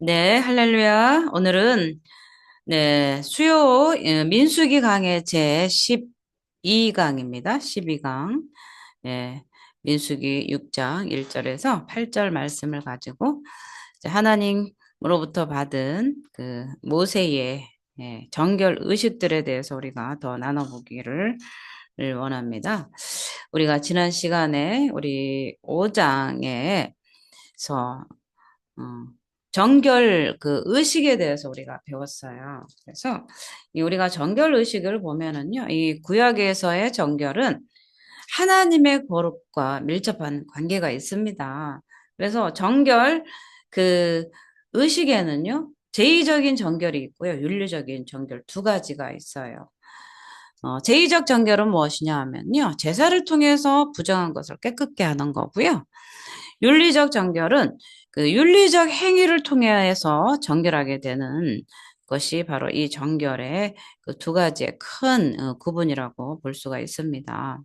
네, 할렐루야. 오늘은 수요 민수기 강의 제 12강입니다. 12강. 예, 민수기 6장 1절에서 8절 말씀을 가지고 이제 하나님으로부터 받은 그 모세의 정결 의식들에 대해서 우리가 더 나눠보기를 원합니다. 우리가 지난 시간에 우리 5장에서 어, 정결 그 의식에 대해서 우리가 배웠어요. 그래서 이 우리가 정결 의식을 보면은요, 이 구약에서의 정결은 하나님의 거룩과 밀접한 관계가 있습니다. 그래서 정결 그 의식에는요, 제의적인 정결이 있고요, 윤리적인 정결 두 가지가 있어요. 제의적 정결은 무엇이냐 하면요, 제사를 통해서 부정한 것을 깨끗게 하는 거고요. 윤리적 정결은 그 윤리적 행위를 통해서 정결하게 되는 것이 바로 이 정결의 그 두 가지의 큰 구분이라고 볼 수가 있습니다.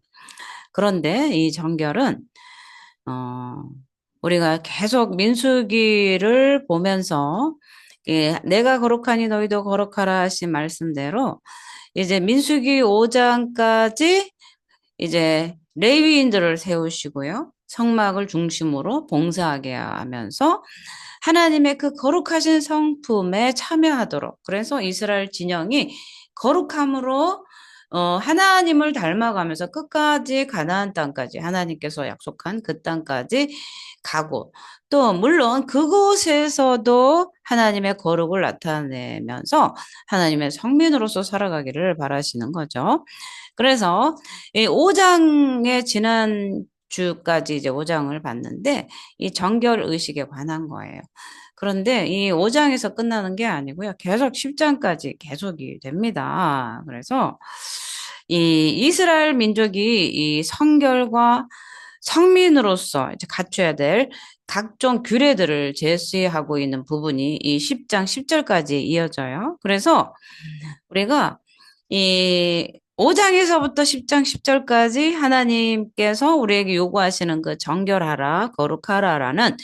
그런데 이 정결은 어, 우리가 계속 민수기를 보면서 내가 거룩하니 너희도 거룩하라 하신 말씀대로 이제 민수기 5장까지 이제 레위인들을 세우시고요. 성막을 중심으로 봉사하게 하면서 하나님의 그 거룩하신 성품에 참여하도록. 그래서 이스라엘 진영이 거룩함으로 하나님을 닮아가면서 끝까지 가나안 땅까지 하나님께서 약속한 그 땅까지 가고 또 물론 그곳에서도 하나님의 거룩을 나타내면서 하나님의 성민으로서 살아가기를 바라시는 거죠. 그래서 이 5장의 지난 주까지 이제 5장을 봤는데 이 정결 의식에 관한 거예요. 그런데 이 5장에서 끝나는 게 아니고요. 계속 10장까지 계속이 됩니다. 그래서 이 이스라엘 민족이 이 성결과 성민으로서 이제 갖춰야 될 각종 규례들을 제시하고 있는 부분이 이 10장 10절까지 이어져요. 그래서 우리가 이 5장에서부터 10장 10절까지 하나님께서 우리에게 요구하시는 그 정결하라, 거룩하라라는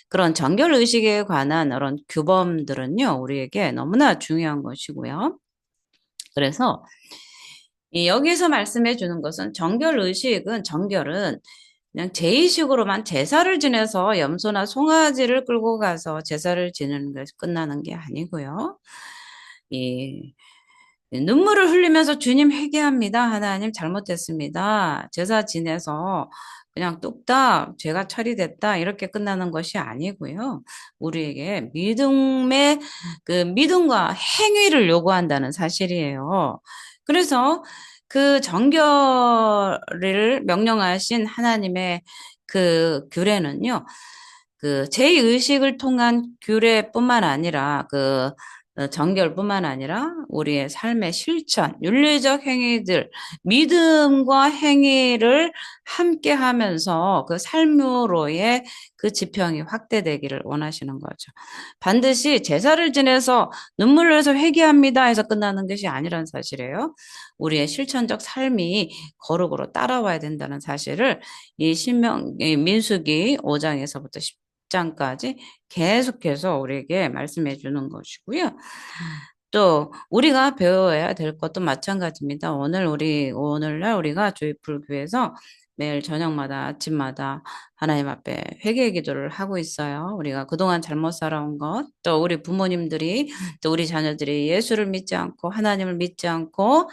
그런 정결 의식에 관한 그런 규범들은요, 우리에게 너무나 중요한 것이고요. 그래서 여기서 말씀해 주는 것은 정결 의식은 정결은 그냥 제의식으로만 제사를 지내서 염소나 송아지를 끌고 가서 제사를 지내는 것이 끝나는 게 아니고요. 이 눈물을 흘리면서 주님 회개합니다. 하나님 잘못했습니다. 제사 지내서 그냥 뚝딱 죄가 처리됐다 이렇게 끝나는 것이 아니고요. 우리에게 믿음의 그 믿음과 행위를 요구한다는 사실이에요. 그래서 그 정결을 명령하신 하나님의 그 규례는요. 그 제의식을 통한 규례뿐만 아니라 그 정결뿐만 아니라 우리의 삶의 실천, 윤리적 행위들, 믿음과 행위를 함께 하면서 그 삶으로의 그 지평이 확대되기를 원하시는 거죠. 반드시 제사를 지내서 눈물을 흘려서 회개합니다 해서 끝나는 것이 아니란 사실이에요. 우리의 실천적 삶이 거룩으로 따라와야 된다는 사실을 이 민수기 5장에서부터 10장까지 계속해서 우리에게 말씀해 주는 것이고요. 또 우리가 배워야 될 것도 마찬가지입니다. 오늘날 우리가 저희 불교에서 매일 저녁마다 아침마다 하나님 앞에 회개 기도를 하고 있어요. 우리가 그동안 잘못 살아온 것, 또 우리 부모님들이, 또 우리 자녀들이 예수를 믿지 않고 하나님을 믿지 않고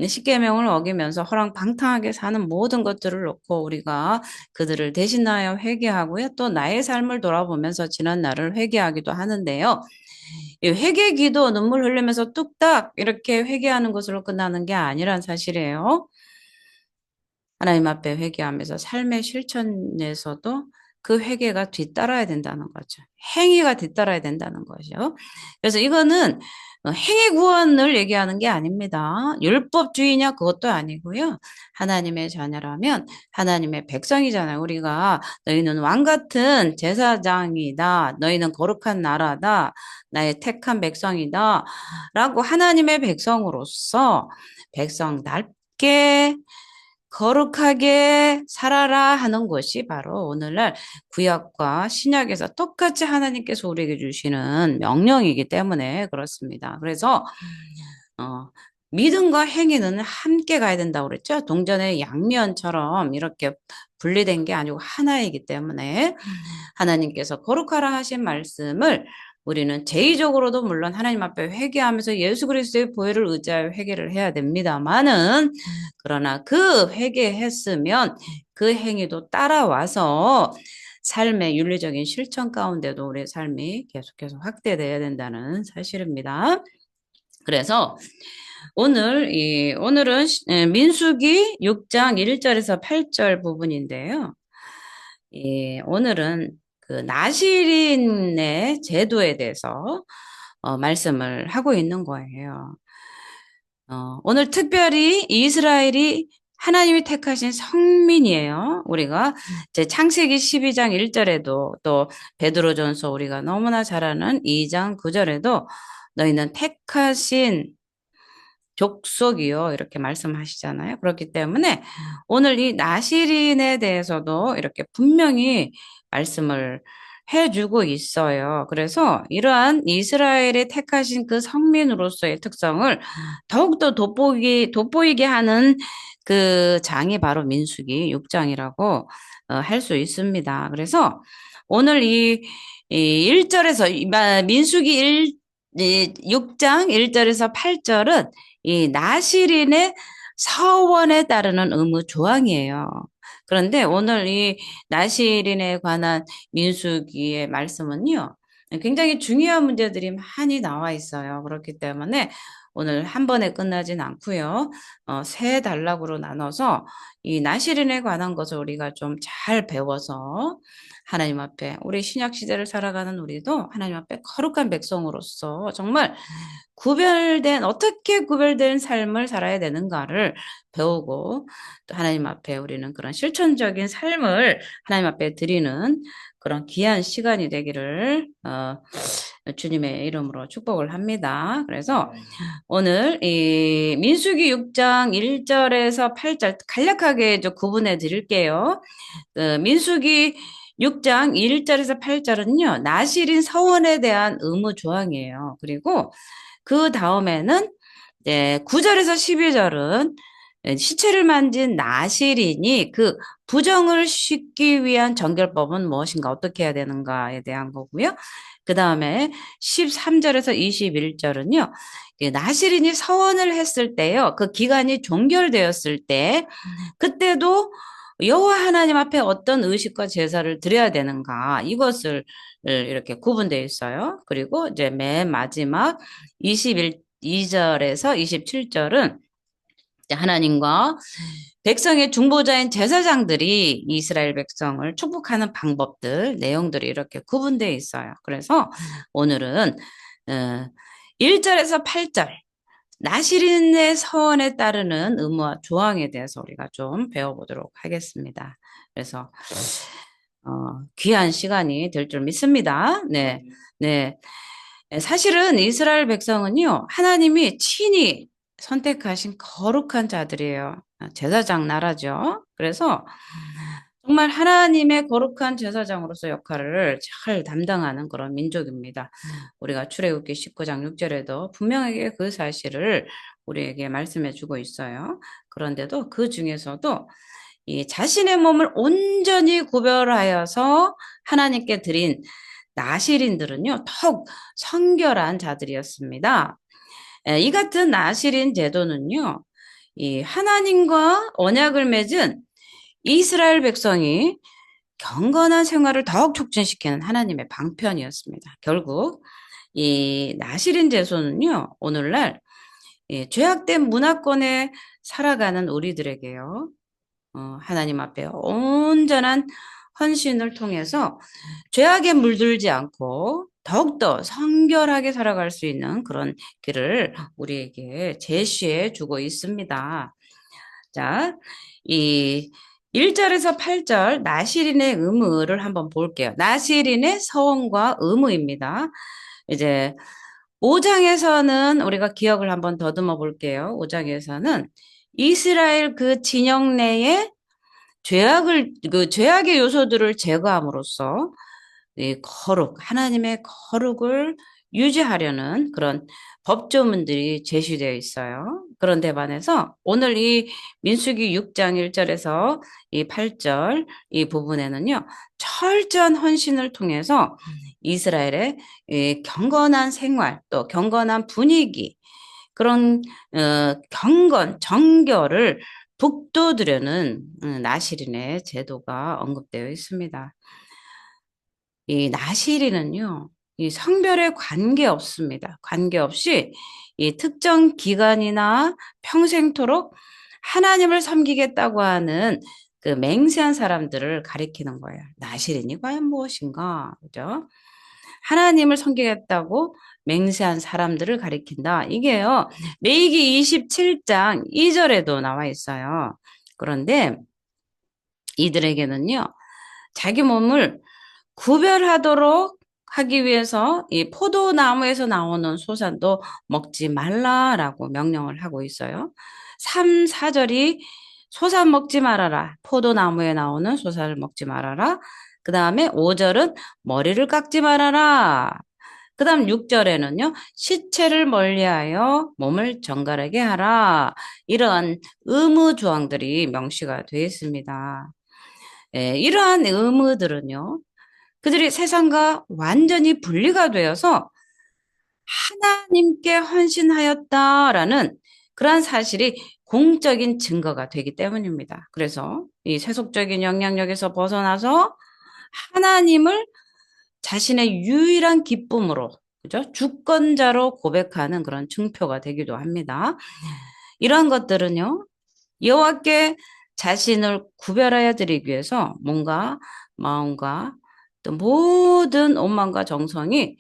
십계명을 어기면서 허랑방탕하게 사는 모든 것들을 놓고 우리가 그들을 대신하여 회개하고요. 또 나의 삶을 돌아보면서 지난 날을 회개하기도 하는데요. 이 회개 기도 눈물 흘리면서 뚝딱 이렇게 회개하는 것으로 끝나는 게 아니란 사실이에요. 하나님 앞에 회개하면서 삶의 실천에서도 그 회개가 뒤따라야 된다는 거죠. 행위가 뒤따라야 된다는 거죠. 그래서 이거는 행위 구원을 얘기하는 게 아닙니다. 율법주의냐 그것도 아니고요. 하나님의 자녀라면 하나님의 백성이잖아요. 우리가 너희는 왕 같은 제사장이다. 너희는 거룩한 나라다. 나의 택한 백성이다. 라고 하나님의 백성으로서 백성답게 거룩하게 살아라 하는 것이 바로 오늘날 구약과 신약에서 똑같이 하나님께서 우리에게 주시는 명령이기 때문에 그렇습니다. 그래서 어, 믿음과 행위는 함께 가야 된다고 그랬죠. 동전의 양면처럼 이렇게 분리된 게 아니고 하나이기 때문에 하나님께서 거룩하라 하신 말씀을 우리는 제의적으로도 물론 하나님 앞에 회개하면서 예수 그리스도의 보혈을 의지하여 회개를 해야 됩니다만은 그러나 그 회개했으면 그 행위도 따라와서 삶의 윤리적인 실천 가운데도 우리의 삶이 계속해서 확대돼야 된다는 사실입니다. 그래서 오늘은 민수기 6장 1절에서 8절 부분인데요. 오늘은 그 나실인의 제도에 대해서 말씀을 하고 있는 거예요. 오늘 특별히 이스라엘이 하나님이 택하신 성민이에요. 우리가 이제 창세기 12장 1절에도 또 베드로전서 우리가 너무나 잘 아는 2장 9절에도 너희는 택하신 족속이요. 이렇게 말씀하시잖아요. 그렇기 때문에 오늘 이 나실인에 대해서도 이렇게 분명히 말씀을 해주고 있어요. 그래서 이러한 이스라엘이 택하신 그 성민으로서의 특성을 더욱더 돋보이게 하는 그 장이 바로 민수기 6장이라고 할 수 있습니다. 그래서 오늘 이 1절에서 민수기 6장 1절에서 8절은 이 나실인의 서원에 따르는 의무 조항이에요. 그런데 오늘 이 나실인에 관한 민수기의 말씀은요, 굉장히 중요한 문제들이 많이 나와 있어요. 그렇기 때문에 오늘 한 번에 끝나진 않고요. 세 단락으로 나눠서 이 나실인에 관한 것을 우리가 좀 잘 배워서 하나님 앞에 우리 신약 시대를 살아가는 우리도 하나님 앞에 거룩한 백성으로서 정말 어떻게 구별된 삶을 살아야 되는가를 배우고 또 하나님 앞에 우리는 그런 실천적인 삶을 하나님 앞에 드리는 그런 귀한 시간이 되기를 주님의 이름으로 축복을 합니다. 그래서 오늘 이 민수기 6장 1절에서 8절 간략하게 좀 구분해 드릴게요. 민수기 6장 1절에서 8절은요, 나실인 서원에 대한 의무 조항이에요. 그리고 그 다음에는 9절에서 12절은 시체를 만진 나실인이 그 부정을 씻기 위한 정결법은 무엇인가, 어떻게 해야 되는가에 대한 거고요. 그 다음에 13절에서 21절은요, 나실인이 서원을 했을 때요, 그 기간이 종결되었을 때, 그때도 여호와 하나님 앞에 어떤 의식과 제사를 드려야 되는가, 이것을 이렇게 구분되어 있어요. 그리고 이제 맨 마지막 22절에서 27절은 하나님과 백성의 중보자인 제사장들이 이스라엘 백성을 축복하는 방법들, 내용들이 이렇게 구분되어 있어요. 그래서 오늘은 1절에서 8절 나실인의 서원에 따르는 의무와 조항에 대해서 우리가 좀 배워보도록 하겠습니다. 그래서 귀한 시간이 될 줄 믿습니다. 네, 네. 사실은 이스라엘 백성은요, 하나님이 친히 선택하신 거룩한 자들이에요. 제사장 나라죠. 그래서 정말 하나님의 거룩한 제사장으로서 역할을 잘 담당하는 그런 민족입니다. 우리가 출애굽기 19장 6절에도 분명하게 그 사실을 우리에게 말씀해 주고 있어요. 그런데도 그 중에서도 이 자신의 몸을 온전히 구별하여서 하나님께 드린 나실인들은요, 더욱 성결한 자들이었습니다. 이 같은 나실인 제도는요, 이 하나님과 언약을 맺은 이스라엘 백성이 경건한 생활을 더욱 촉진시키는 하나님의 방편이었습니다. 결국 이 나실인 제도는요, 오늘날 죄악된 문화권에 살아가는 우리들에게요, 하나님 앞에 온전한 헌신을 통해서 죄악에 물들지 않고 더욱더 성결하게 살아갈 수 있는 그런 길을 우리에게 제시해 주고 있습니다. 자, 이 1절에서 8절 나실인의 의무를 한번 볼게요. 나실인의 서원과 의무입니다. 이제 5장에서는 우리가 기억을 한번 더듬어 볼게요. 5장에서는 이스라엘 그 진영 내에 죄악의 요소들을 제거함으로써 이 하나님의 거룩을 유지하려는 그런 법조문들이 제시되어 있어요. 그런데 반해서 오늘 이 민수기 6장 1절에서 이 8절 이 부분에는요, 철저한 헌신을 통해서 이스라엘의 이 경건한 생활, 또 경건한 분위기, 그런 정결을 북돋으려는 나시린의 제도가 언급되어 있습니다. 이 나시린은요, 이 성별에 관계없습니다. 관계없이 이 특정 기간이나 평생토록 하나님을 섬기겠다고 하는 그 맹세한 사람들을 가리키는 거예요. 나시린이 과연 무엇인가? 그죠? 하나님을 섬기겠다고 맹세한 사람들을 가리킨다. 이게요, 레위기 27장 2절에도 나와 있어요. 그런데 이들에게는요, 자기 몸을 구별하도록 하기 위해서 이 포도나무에서 나오는 소산도 먹지 말라라고 명령을 하고 있어요. 3, 4절이 소산 먹지 말아라. 포도나무에 나오는 소산을 먹지 말아라. 그 다음에 5절은 머리를 깎지 말아라. 그 다음 6절에는요, 시체를 멀리하여 몸을 정갈하게 하라. 이런 의무 조항들이 명시가 되어 있습니다. 이러한 의무들은요, 그들이 세상과 완전히 분리가 되어서 하나님께 헌신하였다라는 그러한 사실이 공적인 증거가 되기 때문입니다. 그래서 이 세속적인 영향력에서 벗어나서 하나님을 자신의 유일한 기쁨으로, 그죠? 주권자로 고백하는 그런 증표가 되기도 합니다. 이러한 것들은요, 여호와께 자신을 구별하여 드리기 위해서 몸과 마음과 또 모든 온망과 정성이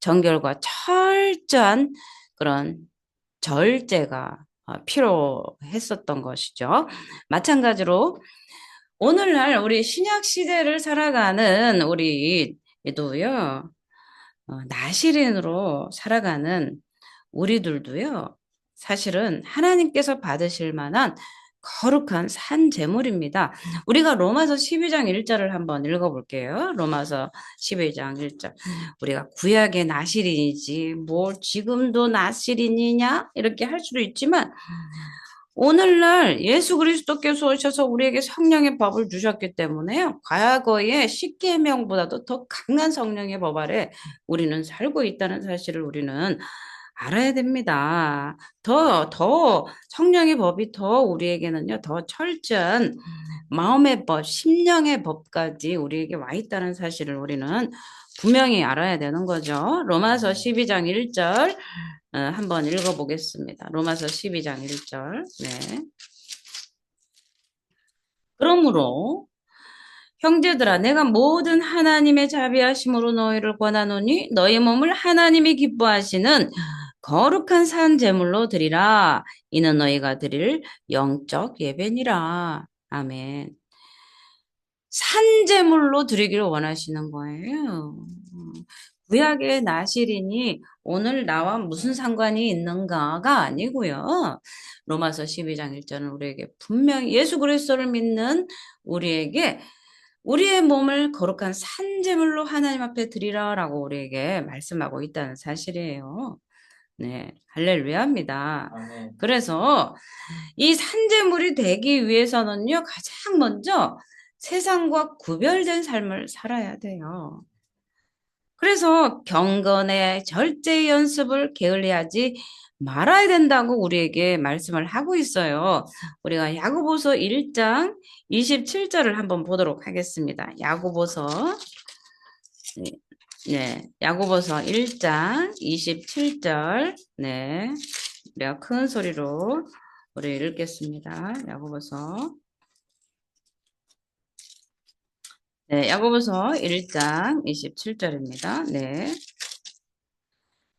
정결과 철저한 그런 절제가 필요했었던 것이죠. 마찬가지로 오늘날 우리 신약 시대를 살아가는 우리도요, 나시린으로 살아가는 우리들도요, 사실은 하나님께서 받으실 만한 거룩한 산 제물입니다. 우리가 로마서 12장 1절을 한번 읽어볼게요. 로마서 12장 1절. 우리가 구약의 나시린이지 뭘 지금도 나시린이냐 이렇게 할 수도 있지만 오늘날 예수 그리스도께서 오셔서 우리에게 성령의 법을 주셨기 때문에요. 과거의 십계명보다도 더 강한 성령의 법 아래 우리는 살고 있다는 사실을 우리는 알아야 됩니다. 더 성령의 법이 더 우리에게는요, 더 철저한 마음의 법, 심령의 법까지 우리에게 와 있다는 사실을 우리는 분명히 알아야 되는 거죠. 로마서 12장 1절 한번 읽어보겠습니다. 로마서 12장 1절. 네. 그러므로 형제들아 내가 모든 하나님의 자비하심으로 너희를 권하노니 너희 몸을 하나님이 기뻐하시는 거룩한 산 제물로 드리라. 이는 너희가 드릴 영적 예배니라. 아멘. 산 제물로 드리기를 원하시는 거예요. 구약의 나시린이 오늘 나와 무슨 상관이 있는가가 아니고요. 로마서 12장 1절은 우리에게 분명히 예수 그리스도를 믿는 우리에게 우리의 몸을 거룩한 산제물로 하나님 앞에 드리라라고 우리에게 말씀하고 있다는 사실이에요. 네, 할렐루야입니다. 아멘. 그래서 이 산제물이 되기 위해서는요, 가장 먼저 세상과 구별된 삶을 살아야 돼요. 그래서 경건의 절제 연습을 게을리하지 말아야 된다고 우리에게 말씀을 하고 있어요. 우리가 야고보서 1장 27절을 한번 보도록 하겠습니다. 야고보서 야고보서 1장 27절. 네. 우리가 큰 소리로 우리 읽겠습니다. 야고보서 야고보서 1장 27절입니다. 네.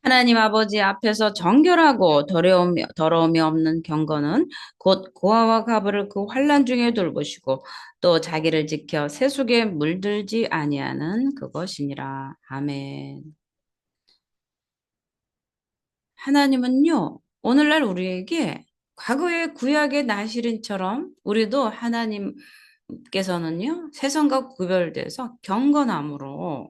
하나님 아버지 앞에서 정결하고 더러움이 없는 경건은 곧 고아와 가부를 그 환난 중에 돌보시고 또 자기를 지켜 세속에 물들지 아니하는 그것이니라. 아멘. 하나님은요, 오늘날 우리에게 과거의 구약의 나시린처럼 우리도 하나님께서는요, 세상과 구별돼서 경건함으로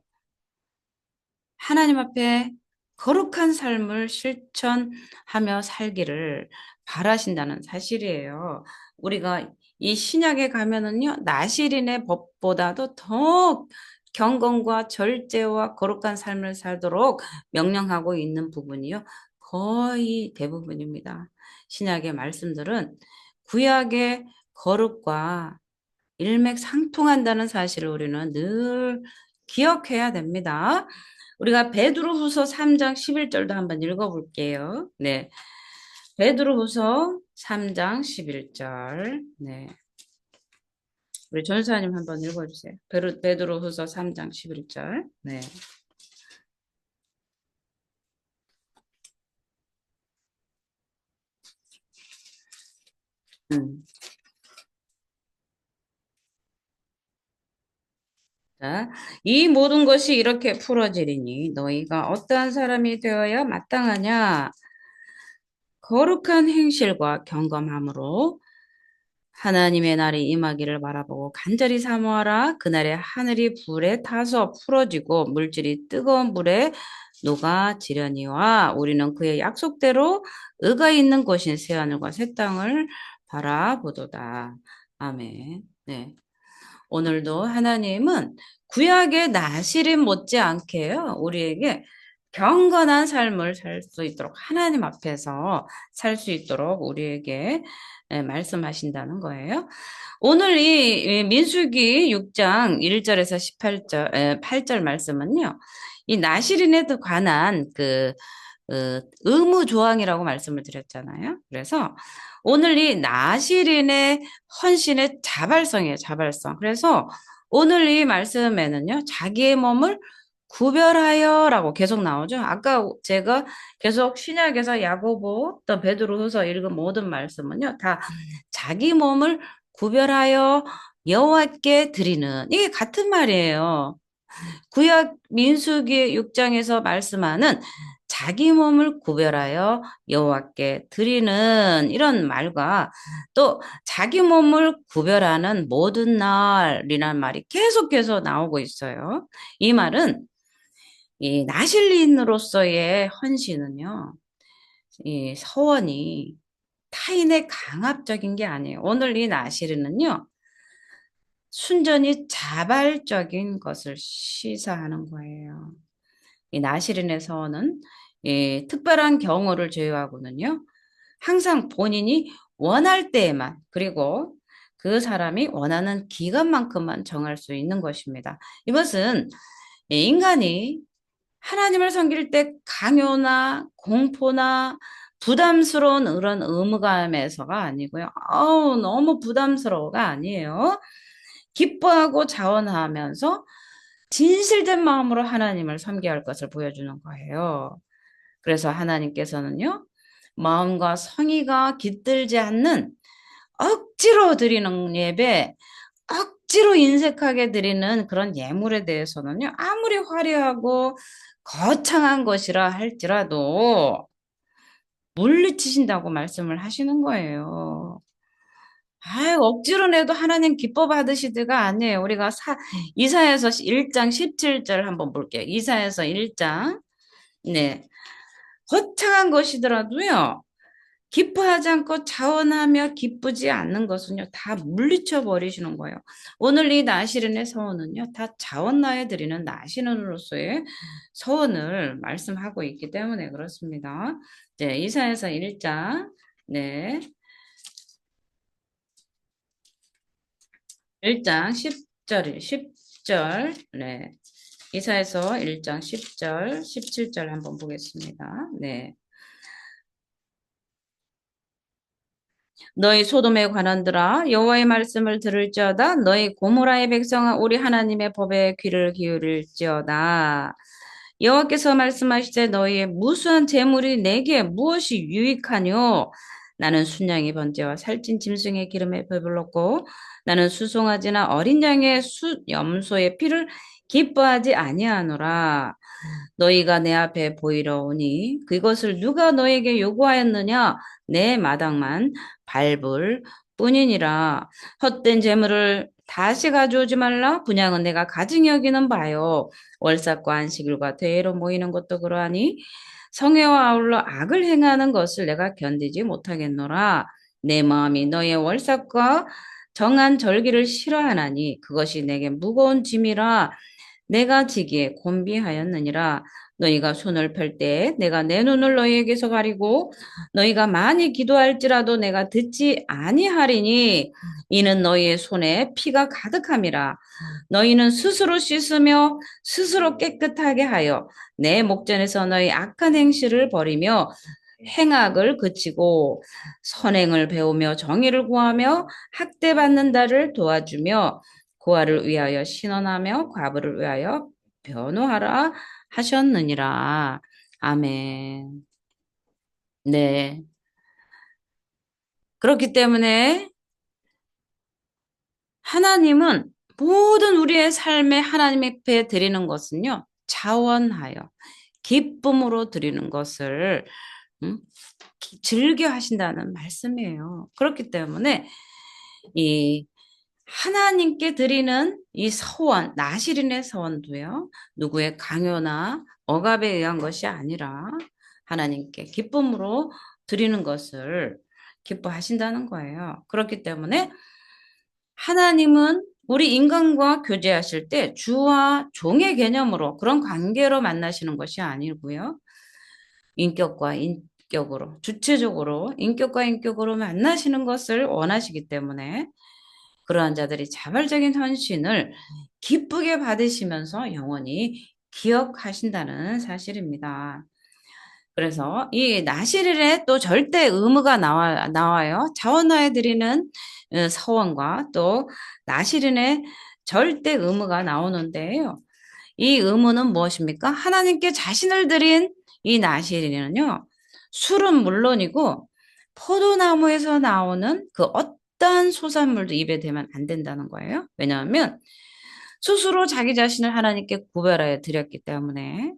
하나님 앞에 거룩한 삶을 실천하며 살기를 바라신다는 사실이에요. 우리가 이 신약에 가면은요, 나시린의 법보다도 더 경건과 절제와 거룩한 삶을 살도록 명령하고 있는 부분이요, 거의 대부분입니다. 신약의 말씀들은 구약의 거룩과 일맥상통한다는 사실을 우리는 늘 기억해야 됩니다. 우리가 베드로후서 3장 11절도 한번 읽어볼게요. 네, 베드로후서 3장 11절. 네, 우리 전사님 한번 읽어주세요. 베드로후서 3장 11절. 네. 음. 자, 이 모든 것이 이렇게 풀어지리니 너희가 어떠한 사람이 되어야 마땅하냐? 거룩한 행실과 경건함으로 하나님의 날이 임하기를 바라보고 간절히 사모하라. 그날에 하늘이 불에 타서 풀어지고 물질이 뜨거운 물에 녹아지려니와 우리는 그의 약속대로 의가 있는 곳인 새하늘과 새 땅을 바라보도다. 아멘. 네. 오늘도 하나님은 구약의 나시린 못지않게요. 우리에게 경건한 삶을 살 수 있도록 하나님 앞에서 살 수 있도록 우리에게 말씀하신다는 거예요. 오늘 이 민수기 6장 1절에서 18절, 8절 말씀은요. 이 나시린에 관한 의무 조항이라고 말씀을 드렸잖아요. 그래서 오늘 이 나시린의 헌신의 자발성이에요, 자발성. 그래서 오늘 이 말씀에는요, 자기의 몸을 구별하여라고 계속 나오죠. 아까 제가 계속 신약에서 야고보 또 베드로후서 읽은 모든 말씀은요, 다 자기 몸을 구별하여 여호와께 드리는 이게 같은 말이에요. 구약 민수기 6장에서 말씀하는 자기 몸을 구별하여 여호와께 드리는 이런 말과 또 자기 몸을 구별하는 모든 날이라는 말이 계속해서 나오고 있어요. 이 말은 이 나실린으로서의 헌신은요, 이 서원이 타인의 강압적인 게 아니에요. 오늘 이 나실린은요, 순전히 자발적인 것을 시사하는 거예요. 이 나시린의 서원은 이 특별한 경우를 제외하고는요, 항상 본인이 원할 때에만, 그리고 그 사람이 원하는 기간만큼만 정할 수 있는 것입니다. 이것은 인간이 하나님을 섬길 때 강요나 공포나 부담스러운 그런 의무감에서가 아니고요. 너무 부담스러워가 아니에요. 기뻐하고 자원하면서 진실된 마음으로 하나님을 섬겨야 할 것을 보여주는 거예요. 그래서 하나님께서는요, 마음과 성의가 깃들지 않는 억지로 드리는 예배, 억지로 인색하게 드리는 그런 예물에 대해서는요, 아무리 화려하고 거창한 것이라 할지라도 물리치신다고 말씀을 하시는 거예요. 억지로 내도 하나님 기뻐 받으시드가 아니에요. 우리가 이사야서 1장 17절 한번 볼게요. 이사야서 1장. 네. 거창한 것이더라도요. 기뻐하지 않고 자원하며 기쁘지 않는 것은요. 다 물리쳐 버리시는 거예요. 오늘 이 나시린의 서원은요. 다 자원나에 드리는 나시린으로서의 서원을 말씀하고 있기 때문에 그렇습니다. 네, 이사야서 1장. 네. 1장 10절, 네. 이사야서 1장 10절, 17절 한번 보겠습니다. 네. 너희 소돔의 관원들아 여호와의 말씀을 들을지어다 너희 고모라의 백성아 우리 하나님의 법에 귀를 기울일지어다 여호와께서 말씀하시되 너희의 무수한 재물이 내게 무엇이 유익하뇨 나는 순양의 번제와 살찐 짐승의 기름에 배불렀고 나는 수송아지나 어린 양의 염소의 피를 기뻐하지 아니하노라. 너희가 내 앞에 보이러 오니 그것을 누가 너에게 요구하였느냐? 내 마당만 밟을 뿐이니라. 헛된 재물을 다시 가져오지 말라. 분양은 내가 가증히 여기는 바요. 월삭과 안식일과 대회로 모이는 것도 그러하니 성회와 아울러 악을 행하는 것을 내가 견디지 못하겠노라. 내 마음이 너의 월삭과 정한 절기를 싫어하나니 그것이 내게 무거운 짐이라. 내가 지기에 곤비하였느니라. 너희가 손을 펼 때 내가 내 눈을 너희에게서 가리고 너희가 많이 기도할지라도 내가 듣지 아니하리니 이는 너희의 손에 피가 가득함이라. 너희는 스스로 씻으며 스스로 깨끗하게 하여 내 목전에서 너희 악한 행실을 버리며 행악을 그치고 선행을 배우며 정의를 구하며 학대받는 자를 도와주며 고아를 위하여 신원하며 과부를 위하여 변호하라 하셨느니라. 아멘. 네. 그렇기 때문에 하나님은 모든 우리의 삶에 하나님 앞에 드리는 것은요, 자원하여 기쁨으로 드리는 것을 음, 즐겨 하신다는 말씀이에요. 그렇기 때문에 이 하나님께 드리는 이 서원, 나시린의 서원도요, 누구의 강요나 억압에 의한 것이 아니라 하나님께 기쁨으로 드리는 것을 기뻐하신다는 거예요. 그렇기 때문에 하나님은 우리 인간과 교제하실 때 주와 종의 개념으로 그런 관계로 만나시는 것이 아니고요. 인격과 인격으로, 주체적으로 인격과 인격으로 만나시는 것을 원하시기 때문에 그러한 자들이 자발적인 헌신을 기쁘게 받으시면서 영원히 기억하신다는 사실입니다. 그래서 이 나시릴에 또 절대 의무가 나와요. 자원하에 드리는 서원과 또 나시린의 절대 의무가 나오는데요. 이 의무는 무엇입니까? 하나님께 자신을 드린 이 나시린은요. 술은 물론이고 포도나무에서 나오는 그 어떠한 소산물도 입에 대면 안 된다는 거예요. 왜냐하면 스스로 자기 자신을 하나님께 구별하여 드렸기 때문에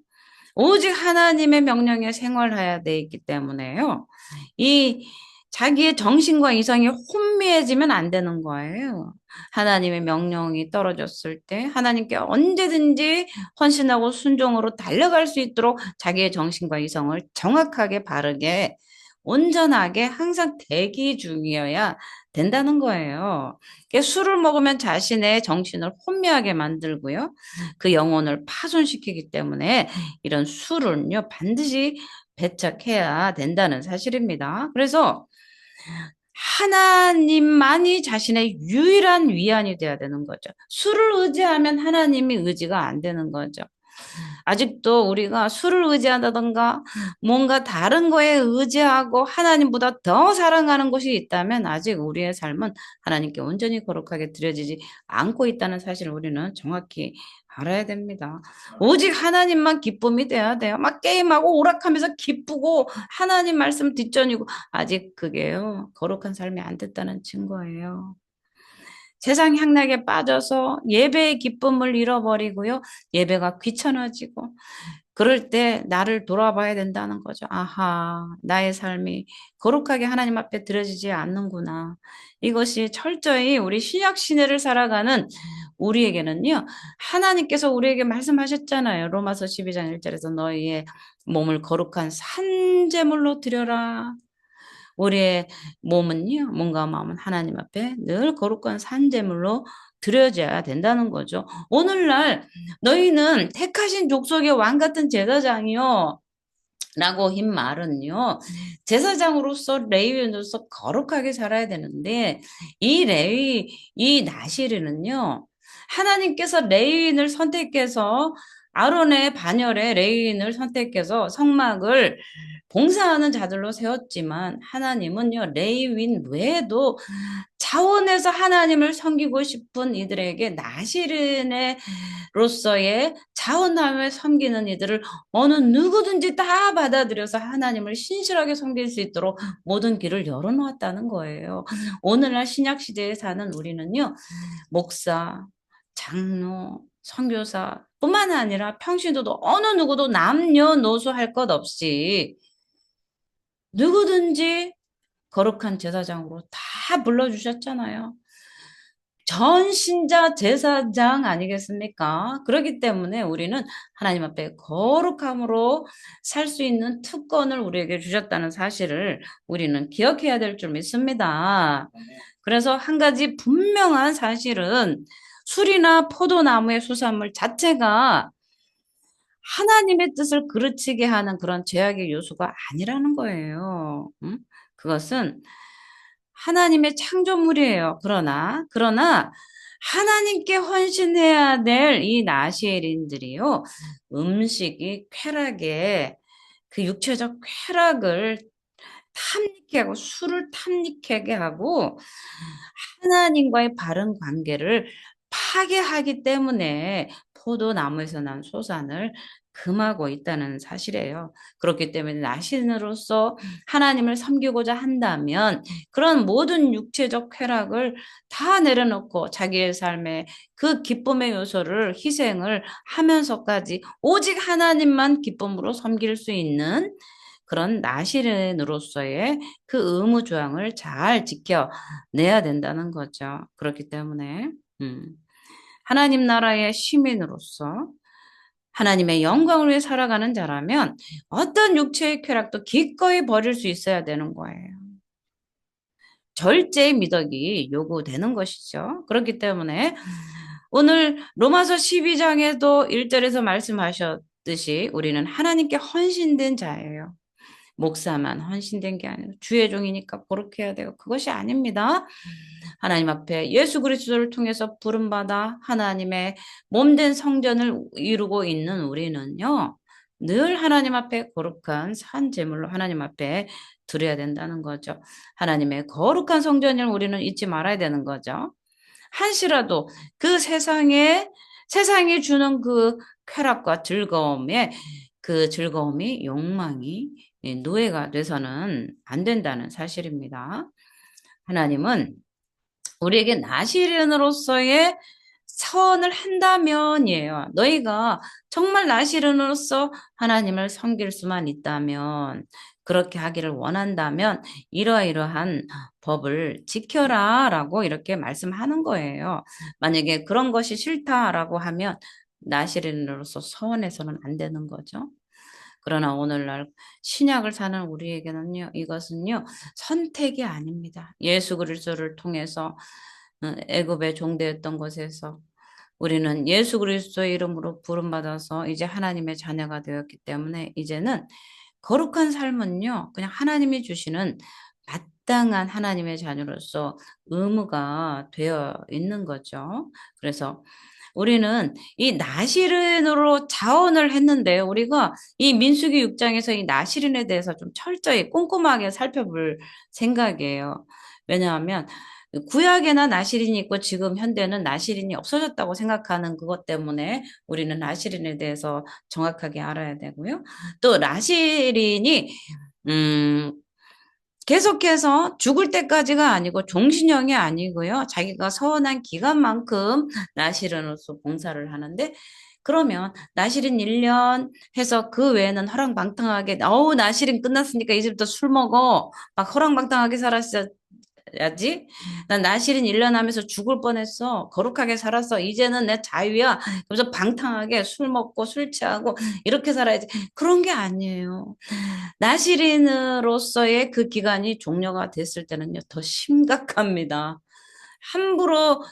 오직 하나님의 명령에 생활해야 돼 있기 때문에요. 이 자기의 정신과 이성이 혼미해지면 안 되는 거예요. 하나님의 명령이 떨어졌을 때 하나님께 언제든지 헌신하고 순종으로 달려갈 수 있도록 자기의 정신과 이성을 정확하게 바르게 온전하게 항상 대기 중이어야 된다는 거예요. 술을 먹으면 자신의 정신을 혼미하게 만들고요. 그 영혼을 파손시키기 때문에 이런 술은요, 반드시 배척해야 된다는 사실입니다. 그래서 하나님만이 자신의 유일한 위안이 돼야 되는 거죠. 술을 의지하면 하나님이 의지가 안 되는 거죠. 아직도 우리가 술을 의지한다던가 뭔가 다른 거에 의지하고 하나님보다 더 사랑하는 것이 있다면 아직 우리의 삶은 하나님께 온전히 거룩하게 드려지지 않고 있다는 사실을 우리는 정확히 알아야 됩니다. 오직 하나님만 기쁨이 돼야 돼요. 막 게임하고 오락하면서 기쁘고 하나님 말씀 뒷전이고 아직 그게요. 거룩한 삶이 안 됐다는 증거예요. 세상 향락에 빠져서 예배의 기쁨을 잃어버리고요. 예배가 귀찮아지고 그럴 때 나를 돌아봐야 된다는 거죠. 아하, 나의 삶이 거룩하게 하나님 앞에 드려지지 않는구나. 이것이 철저히 우리 신약 시대를 살아가는 우리에게는요. 하나님께서 우리에게 말씀하셨잖아요. 로마서 12장 1절에서 너희의 몸을 거룩한 산제물로 드려라. 우리의 몸은요, 몸과 마음은 하나님 앞에 늘 거룩한 산제물로 드려져야 된다는 거죠. 오늘날 너희는 택하신 족속의 왕 같은 제사장이요. 라고 한 말은요, 제사장으로서 레위인으로서 거룩하게 살아야 되는데, 이 나시르는요, 하나님께서 레위인을 선택해서 아론의 반열에 레위인을 선택해서 성막을 봉사하는 자들로 세웠지만 하나님은요 레위인 외에도 자원해서 하나님을 섬기고 싶은 이들에게 나시린으로서의 자원함을 섬기는 이들을 어느 누구든지 다 받아들여서 하나님을 신실하게 섬길 수 있도록 모든 길을 열어놓았다는 거예요. 오늘날 신약시대에 사는 우리는요 목사, 장로, 선교사뿐만 아니라 평신도도 어느 누구도 남녀노소 할 것 없이 누구든지 거룩한 제사장으로 다 불러주셨잖아요. 전신자 제사장 아니겠습니까? 그렇기 때문에 우리는 하나님 앞에 거룩함으로 살 수 있는 특권을 우리에게 주셨다는 사실을 우리는 기억해야 될 줄 믿습니다. 그래서 한 가지 분명한 사실은 술이나 포도나무의 수산물 자체가 하나님의 뜻을 그르치게 하는 그런 죄악의 요소가 아니라는 거예요. 응? 그것은 하나님의 창조물이에요. 그러나 하나님께 헌신해야 될 이 나시엘인들이요. 음식이 쾌락에 그 육체적 쾌락을 탐닉게 하고 술을 탐닉하게 하고 하나님과의 바른 관계를 파괴하기 때문에 포도나무에서 난 소산을 금하고 있다는 사실이에요. 그렇기 때문에 나신으로서 하나님을 섬기고자 한다면 그런 모든 육체적 쾌락을 다 내려놓고 자기의 삶에 그 기쁨의 요소를 희생을 하면서까지 오직 하나님만 기쁨으로 섬길 수 있는 그런 나시른으로서의 그 의무 조항을 잘 지켜내야 된다는 거죠. 그렇기 때문에 하나님 나라의 시민으로서 하나님의 영광을 위해 살아가는 자라면 어떤 육체의 쾌락도 기꺼이 버릴 수 있어야 되는 거예요. 절제의 미덕이 요구되는 것이죠. 그렇기 때문에 오늘 로마서 12장에도 1절에서 말씀하셨듯이 우리는 하나님께 헌신된 자예요. 목사만 헌신된 게 아니라 주의 종이니까 그렇게 해야 돼요. 그것이 아닙니다. 하나님 앞에 예수 그리스도를 통해서 부름받아 하나님의 몸된 성전을 이루고 있는 우리는요. 늘 하나님 앞에 거룩한 산 제물로 하나님 앞에 드려야 된다는 거죠. 하나님의 거룩한 성전을 우리는 잊지 말아야 되는 거죠. 한시라도 그 세상이 주는 그 쾌락과 즐거움에 그 즐거움이 욕망이 노예가 돼서는 안 된다는 사실입니다. 하나님은 우리에게 나시른으로서의 선을 한다면이에요. 너희가 정말 나시른으로서 하나님을 섬길 수만 있다면, 그렇게 하기를 원한다면 이러이러한 법을 지켜라 라고 이렇게 말씀하는 거예요. 만약에 그런 것이 싫다라고 하면 나시른으로서 서원해서는 안 되는 거죠. 그러나 오늘날 신약을 사는 우리에게는요, 이것은요, 선택이 아닙니다. 예수 그리스도를 통해서 애굽의 종되었던 곳에서 우리는 예수 그리스도의 이름으로 부름받아서 이제 하나님의 자녀가 되었기 때문에 이제는 거룩한 삶은요, 그냥 하나님이 주시는 마땅한 하나님의 자녀로서 의무가 되어 있는 거죠. 그래서 우리는 이 나시른으로 자원을 했는데 우리가 이 민수기 6장에서 이 나시른에 대해서 좀 철저히 꼼꼼하게 살펴볼 생각이에요. 왜냐하면 구약에나 나시린이 있고 지금 현대는 나시린이 없어졌다고 생각하는 그것 때문에 우리는 나시린에 대해서 정확하게 알아야 되고요. 또 나시린이 음 계속해서 죽을 때까지가 아니고 종신형이 아니고요. 자기가 서원한 기간만큼 나시린으로서 봉사를 하는데 그러면 나시린 1년 해서 그 외에는 허랑방탕하게 나시린 끝났으니까 이제부터 술 먹어 막 허랑방탕하게 살았어야지. 난 나시린 1년 하면서 죽을 뻔했어. 거룩하게 살았어. 이제는 내 자유야. 그래서 방탕하게 술 먹고 술 취하고 이렇게 살아야지. 그런 게 아니에요. 나시린으로서의 그 기간이 종료가 됐을 때는요, 더 심각합니다. 함부로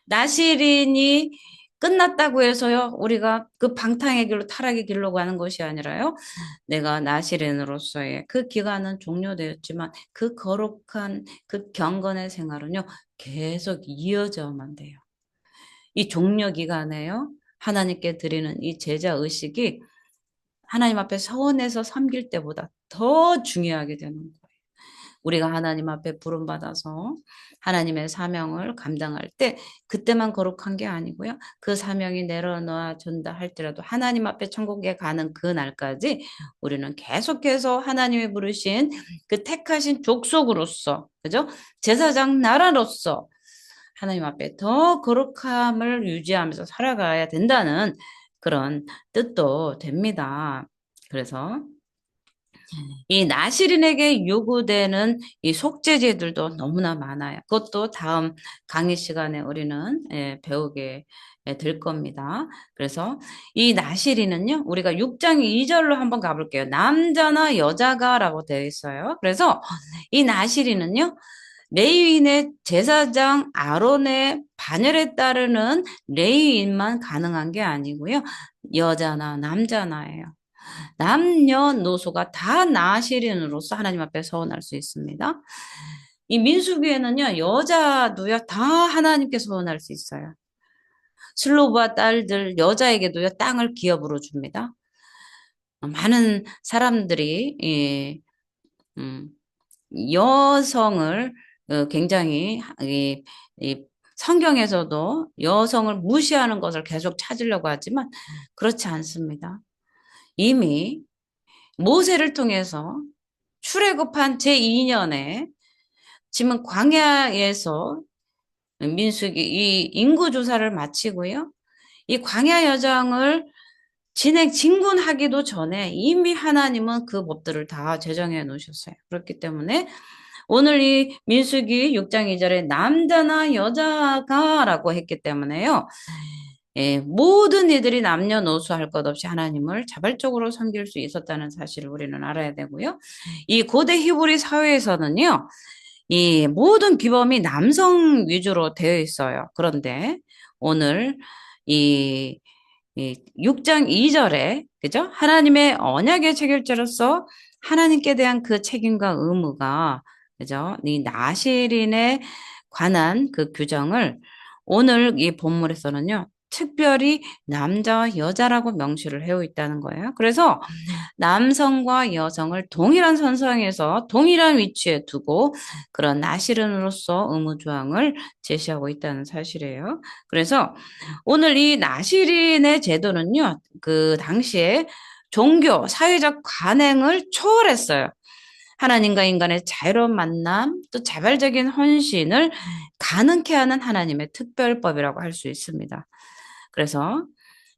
나시린이 끝났다고 해서요, 우리가 그 방탕의 길로 타락의 길로 가는 것이 아니라요, 내가 나시린으로서의 그 기간은 종료되었지만 그 거룩한 그 경건의 생활은요, 계속 이어져야만 돼요. 이 종료 기간에요, 하나님께 드리는 이 제자 의식이 하나님 앞에 서원해서 섬길 때보다 더 중요하게 되는 거예요. 우리가 하나님 앞에 부름받아서 하나님의 사명을 감당할 때 그때만 거룩한 게 아니고요. 그 사명이 내려놓아준다 할지라도 하나님 앞에 천국에 가는 그 날까지 우리는 계속해서 하나님이 부르신 그 택하신 족속으로서, 그죠? 제사장 나라로서 하나님 앞에 더 거룩함을 유지하면서 살아가야 된다는 그런 뜻도 됩니다. 그래서 이 나시린에게 요구되는 이 속죄제들도 너무나 많아요. 그것도 다음 강의 시간에 우리는 배우게 될 겁니다. 그래서 이 나시린은요, 우리가 6장 2절로 한번 가볼게요. 남자나 여자가라고 되어 있어요. 그래서 이 나시린은요, 레위인의 제사장 아론의 반열에 따르는 레위인만 가능한 게 아니고요, 여자나 남자나예요. 남녀노소가 다 나시린으로서 하나님 앞에 서원할 수 있습니다. 이 민수기에는요, 여자도요, 다 하나님께 서원할 수 있어요. 슬로브와 딸들, 여자에게도요, 땅을 기업으로 줍니다. 많은 사람들이, 음, 여성을 굉장히, 이 성경에서도 여성을 무시하는 것을 계속 찾으려고 하지만, 그렇지 않습니다. 이미 모세를 통해서 출애굽한 제2년에 지금 광야에서 민수기 이 인구 조사를 마치고요. 이 광야 여정을 진군하기도 전에 이미 하나님은 그 법들을 다 제정해 놓으셨어요. 그렇기 때문에 오늘 이 민수기 6장 2절에 남자나 여자가라고 했기 때문에요. 모든 이들이 남녀노소 할 것 없이 하나님을 자발적으로 섬길 수 있었다는 사실을 우리는 알아야 되고요. 이 고대 히브리 사회에서는요, 이 모든 규범이 남성 위주로 되어 있어요. 그런데 오늘 이, 이 6장 2절에, 그죠? 하나님의 언약의 체결자로서 하나님께 대한 그 책임과 의무가, 그죠? 이 나실인에 관한 그 규정을 오늘 이 본문에서는요, 특별히 남자와 여자라고 명시를 해오 있다는 거예요. 그래서 남성과 여성을 동일한 선상에서 동일한 위치에 두고 그런 나시른으로서 의무조항을 제시하고 있다는 사실이에요. 그래서 오늘 이 나시린의 제도는요, 그 당시에 종교, 사회적 관행을 초월했어요. 하나님과 인간의 자유로운 만남, 또 자발적인 헌신을 가능케 하는 하나님의 특별법이라고 할 수 있습니다. 그래서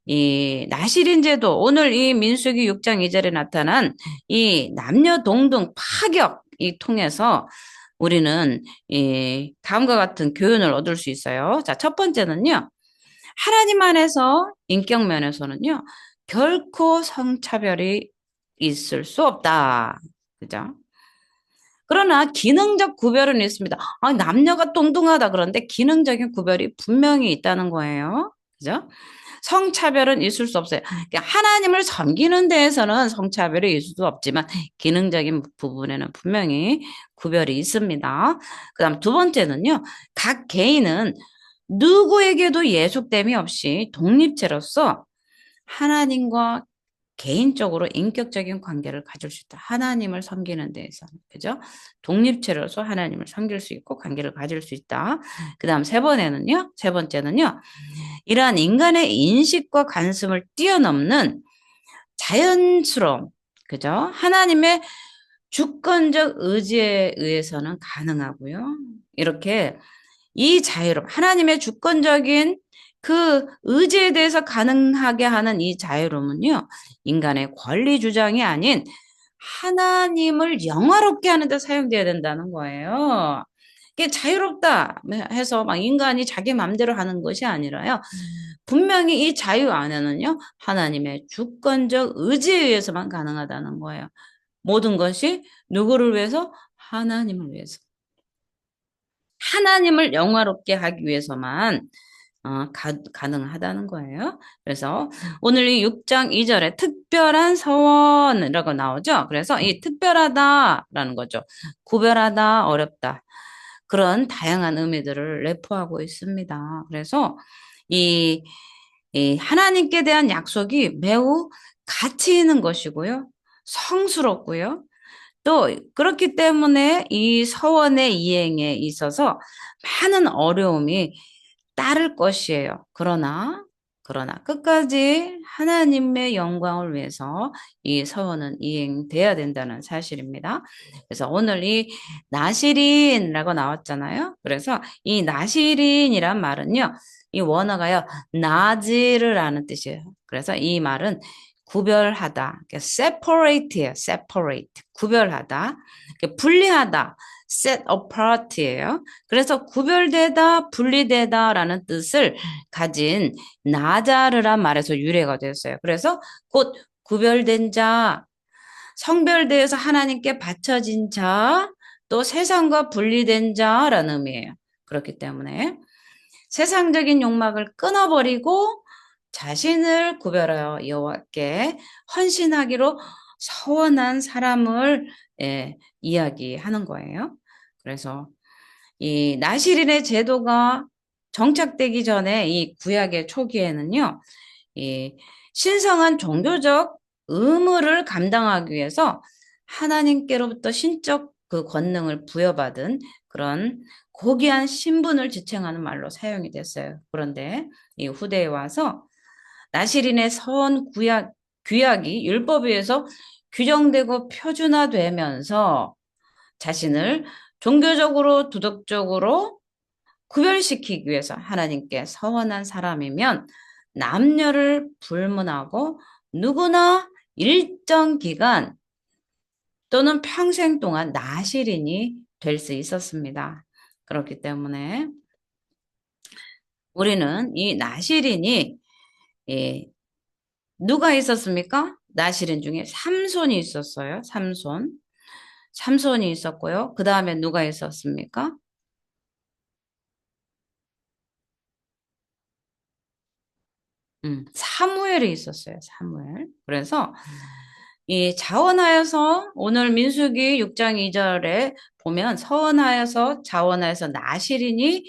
이 나실인제도 오늘 이 민수기 6장 2절에 나타난 이 남녀 동등 파격이 통해서 우리는 이 다음과 같은 교훈을 얻을 수 있어요. 자, 첫 번째는요. 하나님 안에서 인격 면에서는요. 결코 성차별이 있을 수 없다. 그죠? 그러나 기능적 구별은 있습니다. 아, 남녀가 뚱뚱하다 그런데 기능적인 구별이 분명히 있다는 거예요. 그죠? 성차별은 있을 수 없어요. 그러니까 하나님을 섬기는 데에서는 성차별이 있을 수 없지만 기능적인 부분에는 분명히 구별이 있습니다. 그다음 두 번째는요. 각 개인은 누구에게도 예속됨이 없이 독립체로서 하나님과 개인적으로 인격적인 관계를 가질 수 있다. 하나님을 섬기는 데에서는. 그죠? 독립체로서 하나님을 섬길 수 있고 관계를 가질 수 있다. 그 다음 세 번째는요. 이러한 인간의 인식과 관습을 뛰어넘는 자연스러움. 그죠? 하나님의 주권적 의지에 의해서는 가능하고요. 이렇게 이 자유로움, 하나님의 주권적인 그 의지에 대해서 가능하게 하는 이 자유로움은요, 인간의 권리 주장이 아닌 하나님을 영화롭게 하는 데 사용돼야 된다는 거예요. 이게 자유롭다 해서 막 인간이 자기 마음대로 하는 것이 아니라요. 분명히 이 자유 안에는요, 하나님의 주권적 의지에 의해서만 가능하다는 거예요. 모든 것이 누구를 위해서? 하나님을 위해서. 하나님을 영화롭게 하기 위해서만 가능하다는 거예요. 그래서 오늘 이 6장 2절에 특별한 서원이라고 나오죠. 그래서 이 특별하다라는 거죠. 구별하다, 어렵다. 그런 다양한 의미들을 내포하고 있습니다. 그래서 이, 이 하나님께 대한 약속이 매우 가치 있는 것이고요. 성스럽고요. 또 그렇기 때문에 이 서원의 이행에 있어서 많은 어려움이 따를 것이에요. 그러나 끝까지 하나님의 영광을 위해서 이 서원은 이행돼야 된다는 사실입니다. 그래서 오늘 이 나시린이라고 나왔잖아요. 그래서 이 나시린이란 말은요. 이 원어가요. 나지르라는 뜻이에요. 그래서 이 말은 구별하다, separate예요. separate, 구별하다, 분리하다, set apart예요. 그래서 구별되다, 분리되다라는 뜻을 가진 나자르란 말에서 유래가 됐어요. 그래서 곧 구별된 자, 성별되어서 하나님께 바쳐진 자, 또 세상과 분리된 자라는 의미예요. 그렇기 때문에 세상적인 욕망을 끊어버리고 자신을 구별하여 여호와께 헌신하기로 서원한 사람을 이야기하는 거예요. 그래서 이 나시린의 제도가 정착되기 전에 이 구약의 초기에는요, 이 신성한 종교적 의무를 감당하기 위해서 하나님께로부터 신적 그 권능을 부여받은 그런 고귀한 신분을 지칭하는 말로 사용이 됐어요. 그런데 이 후대에 와서 나시린의 선 규약이 율법에 의해서 규정되고 표준화되면서 자신을 종교적으로 도덕적으로 구별시키기 위해서 하나님께 서원한 사람이면 남녀를 불문하고 누구나 일정 기간 또는 평생 동안 나시린이 될 수 있었습니다. 그렇기 때문에 우리는 이 나시린이 누가 있었습니까? 나시린 중에 삼손이 있었어요. 삼손이 있었고요. 그 다음에 누가 있었습니까? 사무엘이 있었어요. 사무엘. 그래서 이 자원하여서 오늘 민수기 6장 2절에 보면 서원하여서 자원하여서 나시린이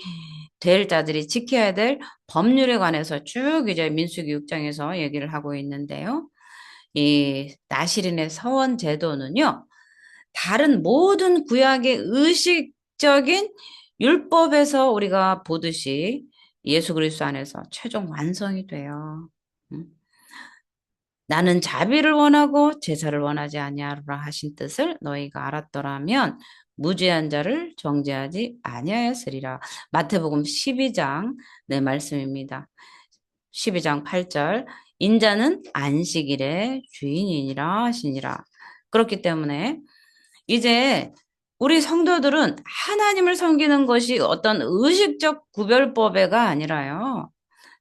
될 자들이 지켜야 될 법률에 관해서 쭉 이제 민수기 6장에서 얘기를 하고 있는데요. 이 나시린의 서원 제도는요. 다른 모든 구약의 의식적인 율법에서 우리가 보듯이 예수 그리스도 안에서 최종 완성이 돼요. 나는 자비를 원하고 제사를 원하지 아니하노라 하신 뜻을 너희가 알았더라면 무죄한 자를 정죄하지 아니하였으리라. 마태복음 12장 내 말씀입니다. 12장 8절 인자는 안식일의 주인이니라 하시니라. 그렇기 때문에 이제 우리 성도들은 하나님을 섬기는 것이 어떤 의식적 구별법에가 아니라요.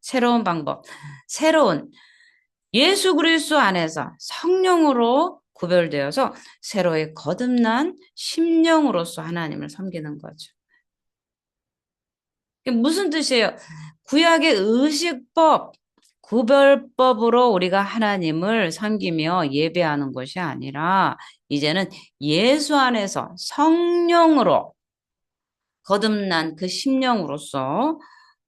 새로운 방법, 새로운 예수 그리스도 안에서 성령으로 구별되어서 새로이 거듭난 심령으로서 하나님을 섬기는 거죠. 이게 무슨 뜻이에요? 구약의 의식법, 구별법으로 우리가 하나님을 섬기며 예배하는 것이 아니라 이제는 예수 안에서 성령으로 거듭난 그 심령으로서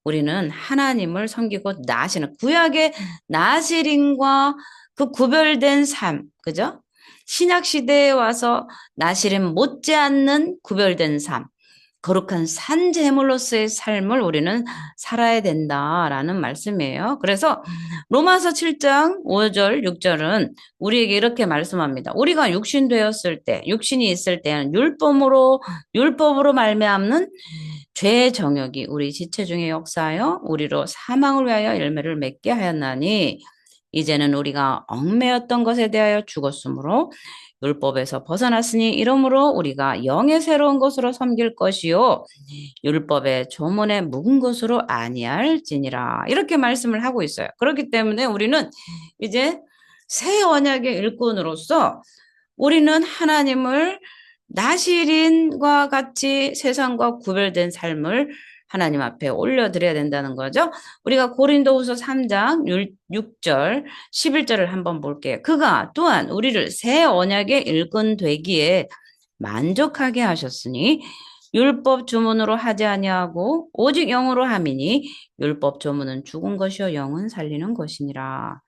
우리는 하나님을 섬기고 나시는 구약의 나시린과 그 구별된 삶, 그죠? 신약 시대에 와서 나시린 못지않는 구별된 삶, 거룩한 산 제물로서의 삶을 우리는 살아야 된다라는 말씀이에요. 그래서 로마서 7장 5절, 6절은 우리에게 이렇게 말씀합니다. 우리가 육신 되었을 때, 육신이 있을 때는 율법으로 말미암는 죄의 정욕이 우리 지체 중에 역사하여 우리로 사망을 위하여 열매를 맺게 하였나니 이제는 우리가 얽매였던 것에 대하여 죽었으므로 율법에서 벗어났으니 이러므로 우리가 영의 새로운 것으로 섬길 것이요 율법의 조문에 묵은 것으로 아니할지니라 이렇게 말씀을 하고 있어요. 그렇기 때문에 우리는 이제 새 언약의 일꾼으로서 우리는 하나님을 나시린과 같이 세상과 구별된 삶을 하나님 앞에 올려드려야 된다는 거죠. 우리가 고린도후서 3장 6절, 11절을 한번 볼게요. 그가 또한 우리를 새 언약의 일꾼 되기에 만족하게 하셨으니 율법 조문으로 하지 아니하고 오직 영으로 함이니 율법 조문은 죽은 것이요 영은 살리는 것이니라.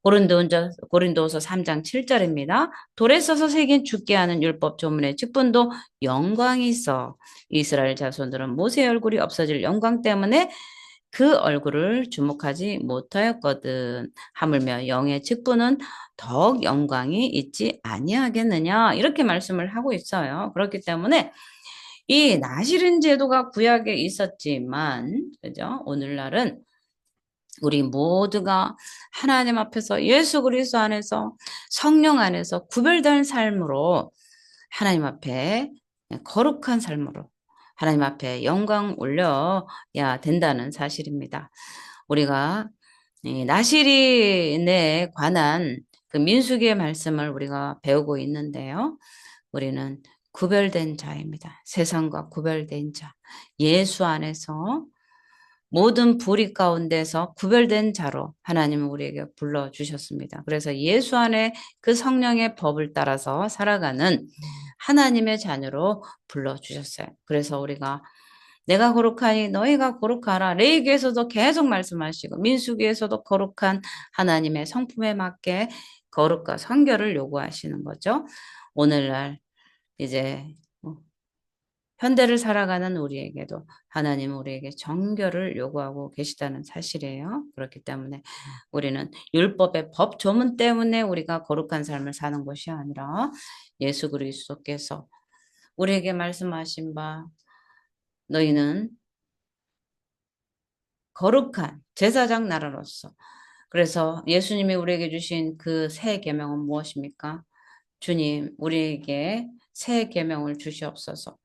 고린도후서 3장 7절입니다. 돌에 써서 새긴 죽게 하는 율법 조문의 직분도 영광이 있어 이스라엘 자손들은 모세의 얼굴이 없어질 영광 때문에 그 얼굴을 주목하지 못하였거든. 하물며 영의 직분은 더욱 영광이 있지 아니하겠느냐 이렇게 말씀을 하고 있어요. 그렇기 때문에 이 나시린 제도가 구약에 있었지만 그죠? 오늘날은 우리 모두가 하나님 앞에서 예수 그리스도 안에서 성령 안에서 구별된 삶으로 하나님 앞에 거룩한 삶으로 하나님 앞에 영광 올려야 된다는 사실입니다. 우리가 이 나시린에 관한 그 민수기의 말씀을 우리가 배우고 있는데요. 우리는 구별된 자입니다. 세상과 구별된 자. 예수 안에서 모든 불의 가운데서 구별된 자로 하나님은 우리에게 불러주셨습니다. 그래서 예수 안에 그 성령의 법을 따라서 살아가는 하나님의 자녀로 불러주셨어요. 그래서 우리가 내가 거룩하니 너희가 거룩하라. 레위기에서도 계속 말씀하시고 민수기에서도 거룩한 하나님의 성품에 맞게 거룩과 성결을 요구하시는 거죠. 오늘날 이제 현대를 살아가는 우리에게도 하나님은 우리에게 정결을 요구하고 계시다는 사실이에요. 그렇기 때문에 우리는 율법의 법 조문 때문에 우리가 거룩한 삶을 사는 것이 아니라 예수 그리스도께서 우리에게 말씀하신 바 너희는 거룩한 제사장 나라로서 그래서 예수님이 우리에게 주신 그 새 계명은 무엇입니까? 주님 우리에게 새 계명을 주시옵소서.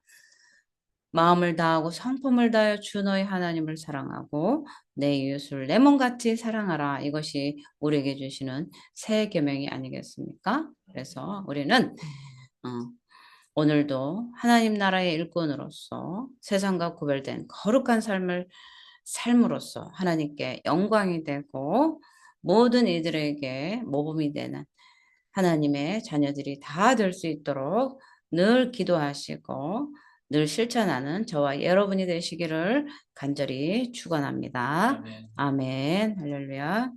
마음을 다하고 성품을 다하여 주 너희 하나님을 사랑하고 내 이웃을 내 몸같이 사랑하라. 이것이 우리에게 주시는 새 계명이 아니겠습니까? 그래서 우리는 오늘도 하나님 나라의 일꾼으로서 세상과 구별된 거룩한 삶을 삶으로써 하나님께 영광이 되고 모든 이들에게 모범이 되는 하나님의 자녀들이 다 될 수 있도록 늘 기도하시고 늘 실천하는 저와 여러분이 되시기를 간절히 축원합니다. 아멘. 할렐루야.